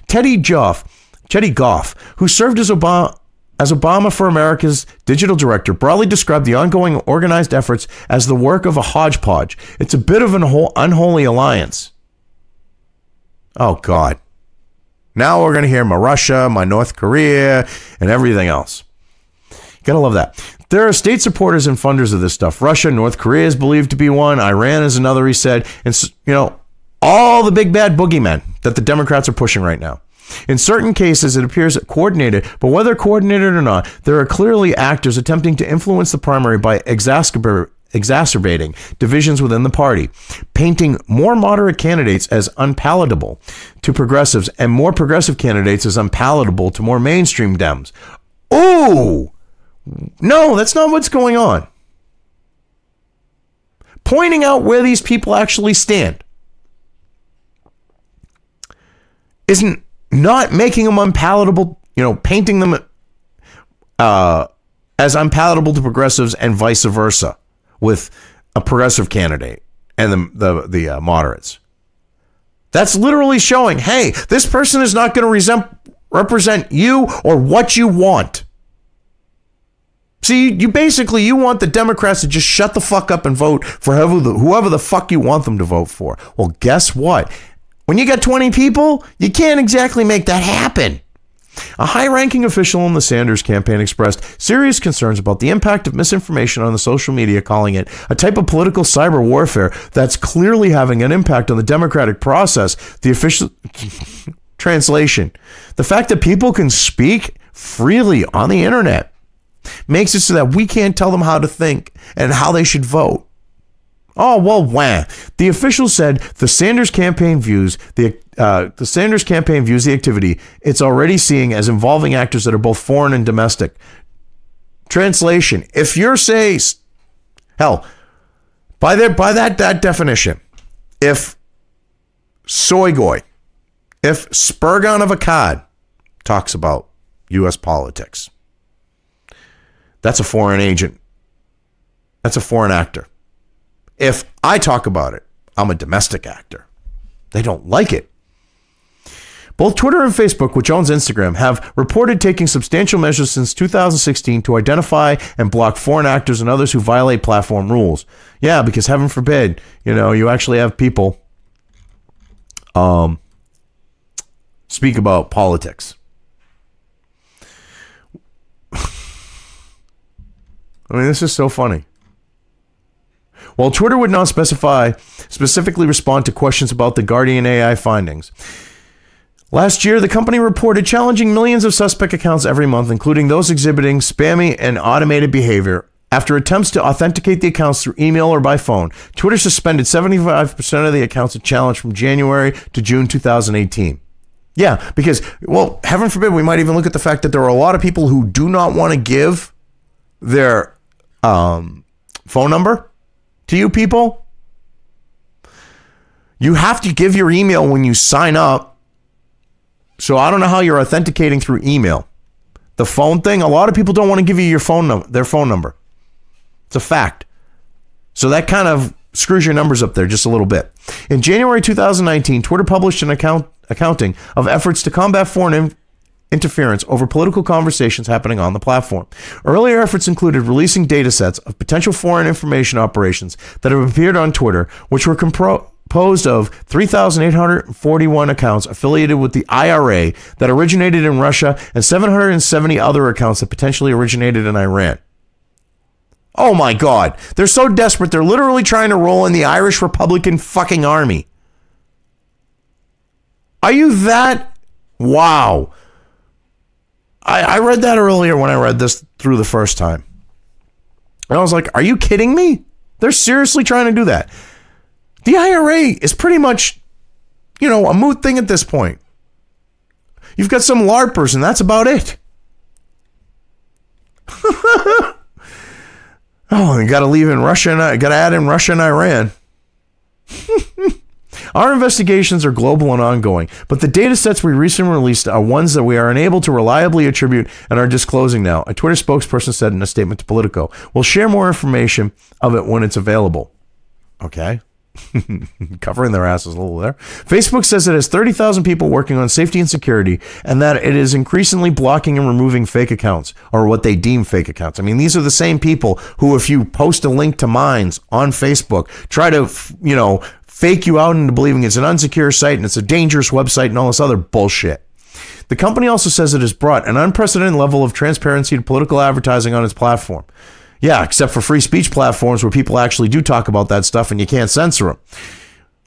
Teddy Goff, who served as Obama for America's digital director, broadly described the ongoing organized efforts as the work of a hodgepodge. It's a bit of an unholy alliance. Oh, God. Now we're going to hear my Russia, my North Korea, and everything else. Gotta love that. There are state supporters and funders of this stuff. Russia, North Korea is believed to be one. Iran is another, he said. And, all the big bad boogeymen that the Democrats are pushing right now. In certain cases, it appears coordinated, but whether coordinated or not, there are clearly actors attempting to influence the primary by exacerbating divisions within the party, painting more moderate candidates as unpalatable to progressives and more progressive candidates as unpalatable to more mainstream Dems. Oh, no, that's not what's going on. Pointing out where these people actually stand isn't not making them unpalatable, painting them as unpalatable to progressives and vice versa with a progressive candidate and the moderates. That's literally showing, hey, this person is not going to represent you or what you want. See, you want the Democrats to just shut the fuck up and vote for whoever the fuck you want them to vote for. Well, guess what? When you got 20 people, you can't exactly make that happen. A high-ranking official in the Sanders campaign expressed serious concerns about the impact of misinformation on the social media, calling it a type of political cyber warfare that's clearly having an impact on the democratic process. The official translation: the fact that people can speak freely on the internet makes it so that we can't tell them how to think and how they should vote. Oh, well, wah. The official said the Sanders campaign views the activity it's already seeing as involving actors that are both foreign and domestic. Translation: if you're by that definition, if Soygoy, if Spurgon of Akkad talks about U.S. politics, that's a foreign agent. That's a foreign actor. If I talk about it, I'm a domestic actor. They don't like it. Both Twitter and Facebook, which owns Instagram, have reported taking substantial measures since 2016 to identify and block foreign actors and others who violate platform rules. Yeah, because heaven forbid, you actually have people speak about politics. This is so funny. While Twitter would not specifically respond to questions about the Guardian.ai findings, last year the company reported challenging millions of suspect accounts every month, including those exhibiting spammy and automated behavior. After attempts to authenticate the accounts through email or by phone, Twitter suspended 75% of the accounts it challenged from January to June 2018. Yeah, because, well, heaven forbid, we might even look at the fact that there are a lot of people who do not want to give their phone number to you people. You have to give your email when you sign up. So I don't know how you're authenticating through email. The phone thing, a lot of people don't want to give you their phone number. It's a fact. So that kind of screws your numbers up there just a little bit. In January 2019, Twitter published an accounting of efforts to combat foreign interference over political conversations happening on the platform. Earlier efforts included releasing data sets of potential foreign information operations that have appeared on Twitter, which were composed of 3,841 accounts affiliated with the IRA that originated in Russia and 770 other accounts that potentially originated in Iran. Oh my God. They're so desperate, they're literally trying to roll in the Irish Republican fucking army. Are you that? Wow. I read that earlier when I read this through the first time. And I was like, are you kidding me? They're seriously trying to do that. The IRA is pretty much, a moot thing at this point. You've got some LARPers and that's about it. Oh, you got to leave in Russia and got to add in Russia and Iran. Our investigations are global and ongoing, but the data sets we recently released are ones that we are unable to reliably attribute and are disclosing now, a Twitter spokesperson said in a statement to Politico. We'll share more information of it when it's available. Okay. Covering their asses a little there. Facebook says it has 30,000 people working on safety and security, and that it is increasingly blocking and removing fake accounts, or what they deem fake accounts. I mean, these are the same people who, if you post a link to Minds on Facebook, try to, fake you out into believing it's an unsecure site and it's a dangerous website and all this other bullshit. The company also says it has brought an unprecedented level of transparency to political advertising on its platform. Yeah, except for free speech platforms where people actually do talk about that stuff and you can't censor them,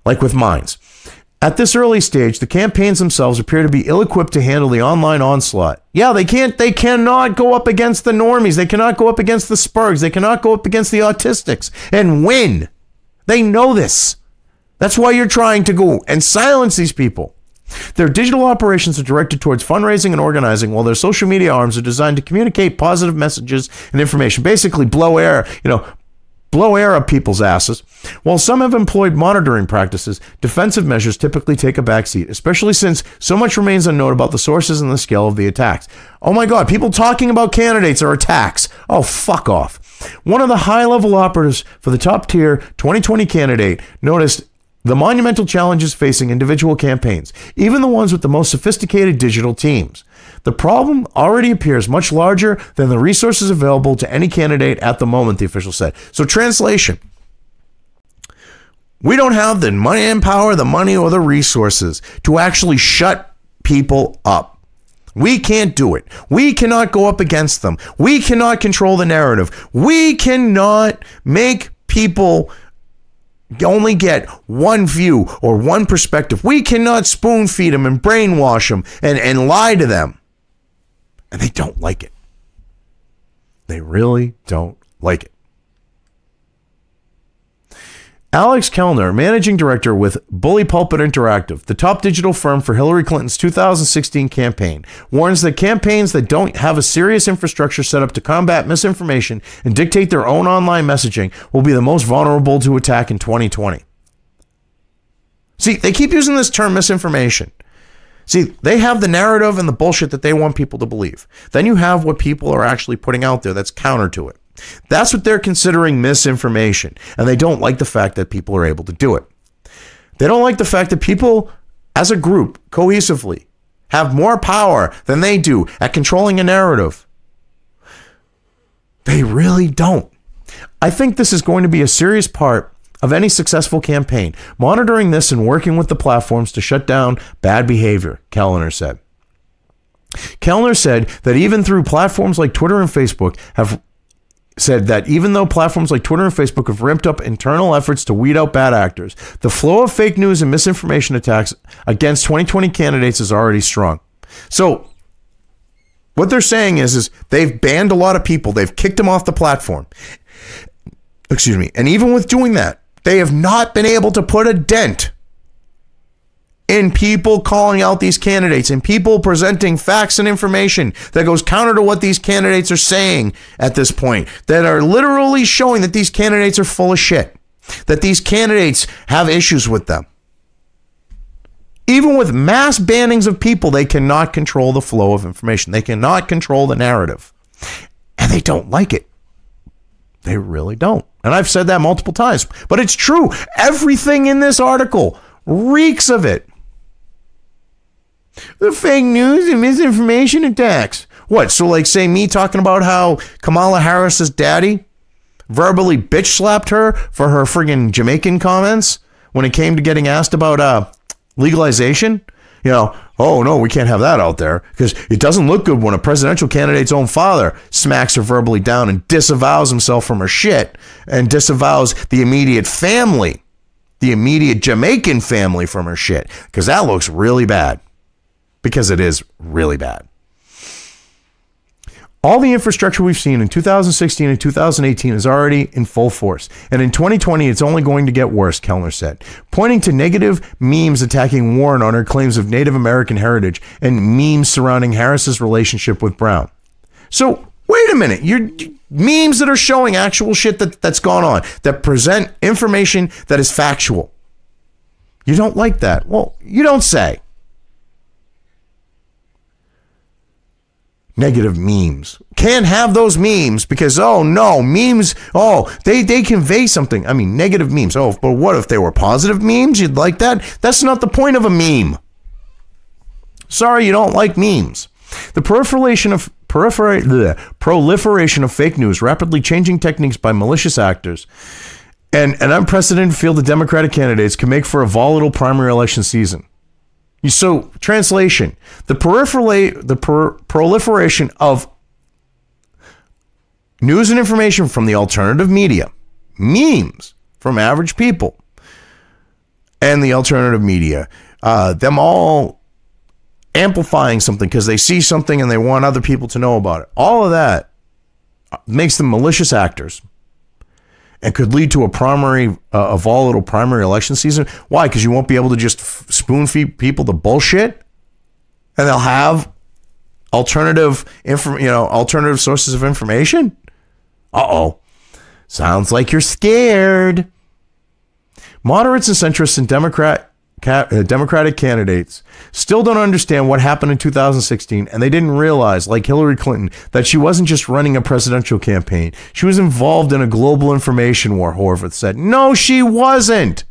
like with Minds. At this early stage, the campaigns themselves appear to be ill-equipped to handle the online onslaught. Yeah, they cannot go up against the normies. They cannot go up against the Spurgs. They cannot go up against the autistics and win. They know this. That's why you're trying to go and silence these people. Their digital operations are directed towards fundraising and organizing, while their social media arms are designed to communicate positive messages and information. Basically, blow air up people's asses. While some have employed monitoring practices, defensive measures typically take a backseat, especially since so much remains unknown about the sources and the scale of the attacks. Oh my God, people talking about candidates are attacks. Oh, fuck off. One of the high-level operatives for the top-tier 2020 candidate noticed the monumental challenges facing individual campaigns, even the ones with the most sophisticated digital teams. The problem already appears much larger than the resources available to any candidate at the moment, the official said. So translation, we don't have the money and power, the money or the resources to actually shut people up. We can't do it. We cannot go up against them. We cannot control the narrative. We cannot make people only get one view or one perspective. We cannot spoon feed them and brainwash them and lie to them. And they don't like it. They really don't like it. Alex Kellner, managing director with Bully Pulpit Interactive, the top digital firm for Hillary Clinton's 2016 campaign, warns that campaigns that don't have a serious infrastructure set up to combat misinformation and dictate their own online messaging will be the most vulnerable to attack in 2020. See, they keep using this term misinformation. See, they have the narrative and the bullshit that they want people to believe. Then you have what people are actually putting out there that's counter to it. That's what they're considering misinformation, and they don't like the fact that people are able to do it. They don't like the fact that people, as a group, cohesively, have more power than they do at controlling a narrative. They really don't. I think this is going to be a serious part of any successful campaign, monitoring this and working with the platforms to shut down bad behavior, Kellner said. Kellner said that even though platforms like Twitter and Facebook have ramped up internal efforts to weed out bad actors, the flow of fake news and misinformation attacks against 2020 candidates is already strong. So what they're saying is they've banned a lot of people. They've kicked them off the platform. Excuse me. And even with doing that, they have not been able to put a dent in people calling out these candidates and people presenting facts and information that goes counter to what these candidates are saying at this point, that are literally showing that these candidates are full of shit, that these candidates have issues with them. Even with mass bannings of people, they cannot control the flow of information. They cannot control the narrative. And they don't like it. They really don't. And I've said that multiple times, but it's true. Everything in this article reeks of it. The fake news and misinformation attacks. What? So like say me talking about how Kamala Harris's daddy verbally bitch slapped her for her friggin' Jamaican comments when it came to getting asked about legalization? You know, oh no, we can't have that out there because it doesn't look good when a presidential candidate's own father smacks her verbally down and disavows himself from her shit and disavows the immediate family, the immediate Jamaican family from her shit, because that looks really bad. Because it is really bad. All the infrastructure we've seen in 2016 and 2018 is already in full force. And in 2020, it's only going to get worse, Kellner said, pointing to negative memes attacking Warren on her claims of Native American heritage and memes surrounding Harris's relationship with Brown. So wait a minute. You're memes that are showing actual shit that's gone on, that present information that is factual. You don't like that. Well, you don't say. Negative memes. Can't have those memes because, oh no, memes, oh, they convey something. I mean, negative memes. Oh, but what if they were positive memes? You'd like that? That's not the point of a meme. Sorry, you don't like memes. The proliferation of fake news, rapidly changing techniques by malicious actors, and an unprecedented field of Democratic candidates can make for a volatile primary election season. So, translation, the proliferation of news and information from the alternative media, memes from average people, and the alternative media, them all amplifying something because they see something and they want other people to know about it. All of that makes them malicious actors and could lead to a volatile primary election season. Why? Because you won't be able to just spoon feed people the bullshit, and they'll have alternative sources of information. Uh-oh. Sounds like you're scared. Moderates and centrists and Democratic candidates still don't understand what happened in 2016, and they didn't realize, like Hillary Clinton, that she wasn't just running a presidential campaign. She was involved in a global information war, Horvath said. No, she wasn't.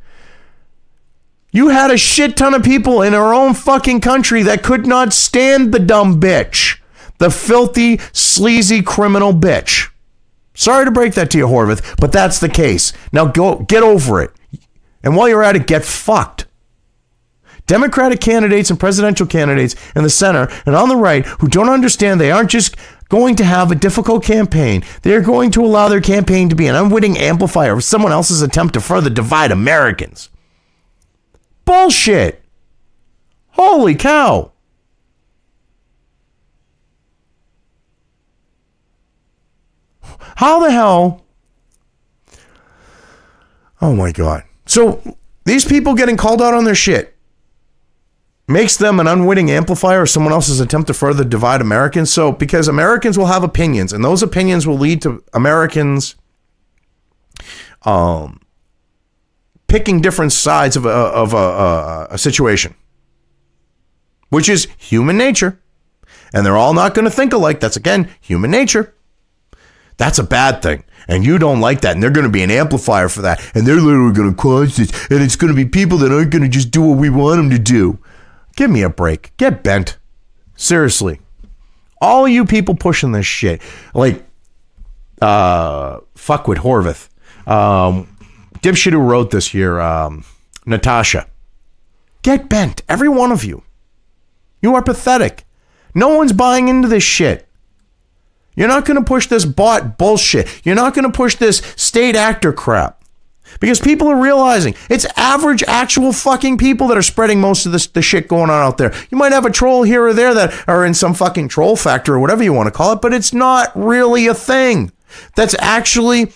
You had a shit ton of people in our own fucking country that could not stand the dumb bitch. The filthy, sleazy, criminal bitch. Sorry to break that to you, Horvath, but that's the case. Now go get over it. And while you're at it, get fucked. Democratic candidates and presidential candidates in the center and on the right who don't understand they aren't just going to have a difficult campaign. They're going to allow their campaign to be an unwitting amplifier of someone else's attempt to further divide Americans. Bullshit. Holy cow. How the hell? Oh my God. So these people getting called out on their shit makes them an unwitting amplifier of someone else's attempt to further divide Americans. So, because Americans will have opinions, and those opinions will lead to Americans picking different sides of a situation, which is human nature. And they're all not going to think alike. That's, again, human nature. That's a bad thing. And you don't like that. And they're going to be an amplifier for that. And they're literally going to cause this. And it's going to be people that aren't going to just do what we want them to do. Give me a break. Get bent. Seriously. All you people pushing this shit. Like, fuck with Horvath. Dipshit who wrote this here, Natasha. Get bent. Every one of you. You are pathetic. No one's buying into this shit. You're not going to push this bot bullshit. You're not going to push this state actor crap. Because people are realizing it's average, actual fucking people that are spreading most of the shit going on out there. You might have a troll here or there that are in some fucking troll factor or whatever you want to call it, but it's not really a thing that's actually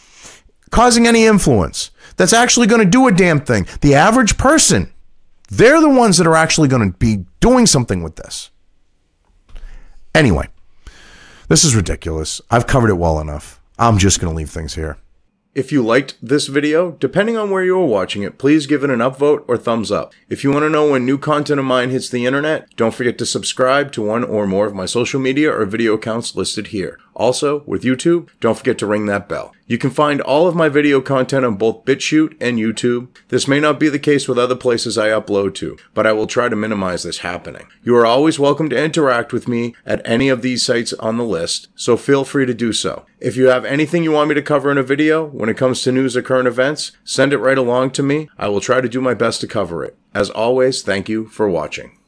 causing any influence. That's actually going to do a damn thing. The average person, they're the ones that are actually going to be doing something with this. Anyway, this is ridiculous. I've covered it well enough. I'm just going to leave things here. If you liked this video, depending on where you are watching it, please give it an upvote or thumbs up. If you want to know when new content of mine hits the internet, don't forget to subscribe to one or more of my social media or video accounts listed here. Also, with YouTube, don't forget to ring that bell. You can find all of my video content on both BitChute and YouTube. This may not be the case with other places I upload to, but I will try to minimize this happening. You are always welcome to interact with me at any of these sites on the list, so feel free to do so. If you have anything you want me to cover in a video, when it comes to news or current events, send it right along to me. I will try to do my best to cover it. As always, thank you for watching.